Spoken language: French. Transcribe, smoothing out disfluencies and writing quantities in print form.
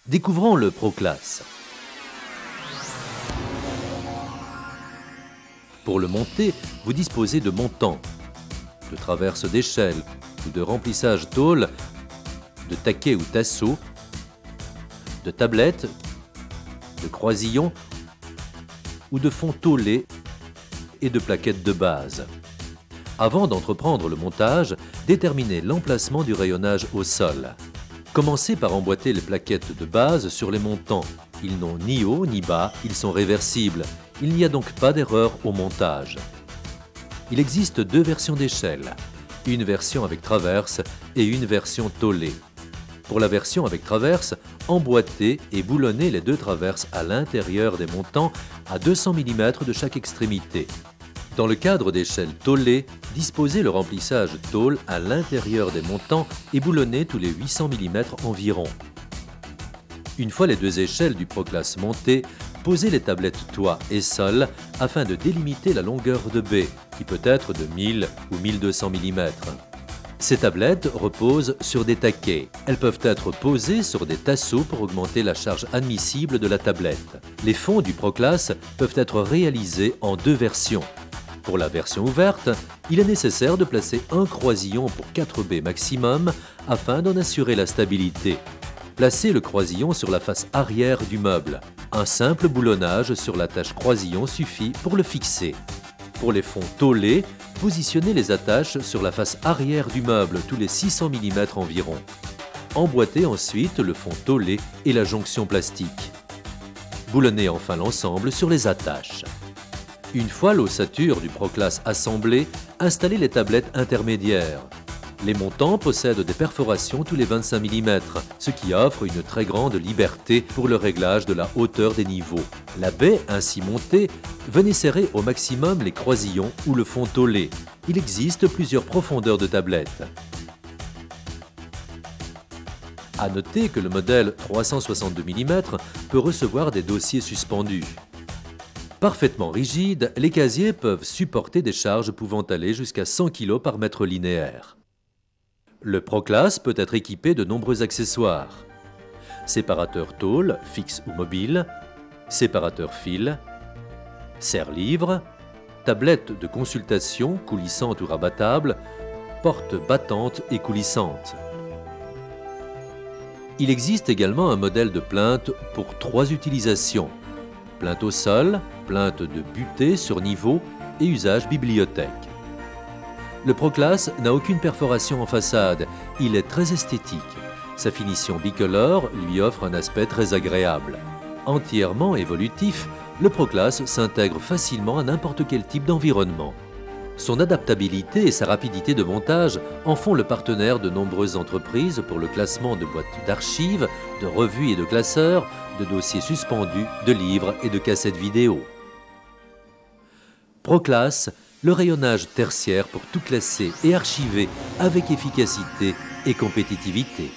Découvrons le Proclass. Pour le monter, vous disposez de montants, de traverses d'échelle ou de remplissage tôle, de taquets ou tasseaux, de tablettes, de croisillons ou de fonds tôlés et de plaquettes de base. Avant d'entreprendre le montage, déterminez l'emplacement du rayonnage au sol. Commencez par emboîter les plaquettes de base sur les montants. Ils n'ont ni haut ni bas, ils sont réversibles. Il n'y a donc pas d'erreur au montage. Il existe deux versions d'échelle, une version avec traverse et une version tôlée. Pour la version avec traverse, emboîtez et boulonnez les deux traverses à l'intérieur des montants à 200 mm de chaque extrémité. Dans le cadre d'échelle tôlée, disposez le remplissage tôle à l'intérieur des montants et boulonnez tous les 800 mm environ. Une fois les deux échelles du Proclass montées, posez les tablettes toit et sol afin de délimiter la longueur de baie, qui peut être de 1000 ou 1200 mm. Ces tablettes reposent sur des taquets. Elles peuvent être posées sur des tasseaux pour augmenter la charge admissible de la tablette. Les fonds du Proclass peuvent être réalisés en deux versions. Pour la version ouverte, il est nécessaire de placer un croisillon pour 4 baies maximum afin d'en assurer la stabilité. Placez le croisillon sur la face arrière du meuble. Un simple boulonnage sur l'attache croisillon suffit pour le fixer. Pour les fonds tôlés, positionnez les attaches sur la face arrière du meuble tous les 600 mm environ. Emboîtez ensuite le fond tôlé et la jonction plastique. Boulonnez enfin l'ensemble sur les attaches. Une fois l'ossature du Proclass assemblée, installez les tablettes intermédiaires. Les montants possèdent des perforations tous les 25 mm, ce qui offre une très grande liberté pour le réglage de la hauteur des niveaux. La baie ainsi montée, venez serrer au maximum les croisillons ou le fond tôlé. Il existe plusieurs profondeurs de tablettes. À noter que le modèle 362 mm peut recevoir des dossiers suspendus. Parfaitement rigides, les casiers peuvent supporter des charges pouvant aller jusqu'à 100 kg par mètre linéaire. Le Proclass peut être équipé de nombreux accessoires. Séparateur tôle, fixe ou mobile, séparateur fil, serre-livre, tablette de consultation coulissante ou rabattable, porte battante et coulissante. Il existe également un modèle de plainte pour 3 utilisations. Plainte au sol, plainte de butée sur niveau et usage bibliothèque. Le Proclass n'a aucune perforation en façade, il est très esthétique. Sa finition bicolore lui offre un aspect très agréable. Entièrement évolutif, le Proclass s'intègre facilement à n'importe quel type d'environnement. Son adaptabilité et sa rapidité de montage en font le partenaire de nombreuses entreprises pour le classement de boîtes d'archives, de revues et de classeurs, de dossiers suspendus, de livres et de cassettes vidéo. Proclass, le rayonnage tertiaire pour tout classer et archiver avec efficacité et compétitivité.